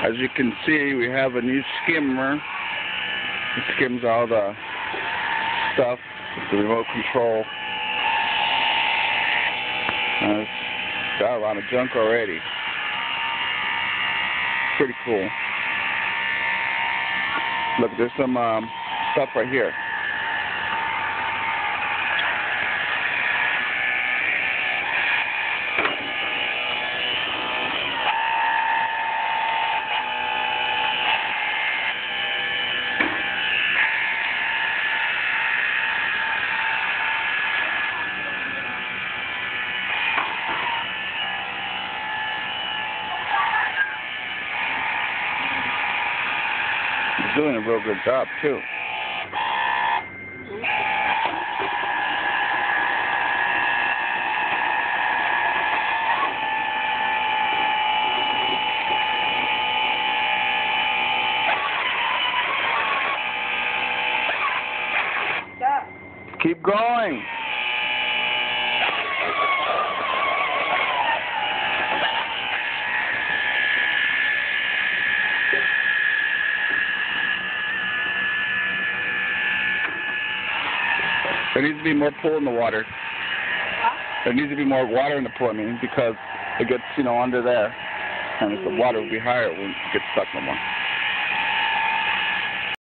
As you can see, we have a new skimmer. It skims all the stuff with the remote control. It's got a lot of junk already. Pretty cool. Look, there's some stuff right here. He's doing a real good job too. Keep going. There needs to be more pull in the water. There needs to be more water in the pool, because it gets, under there. And if the water would be higher, it wouldn't get stuck no more.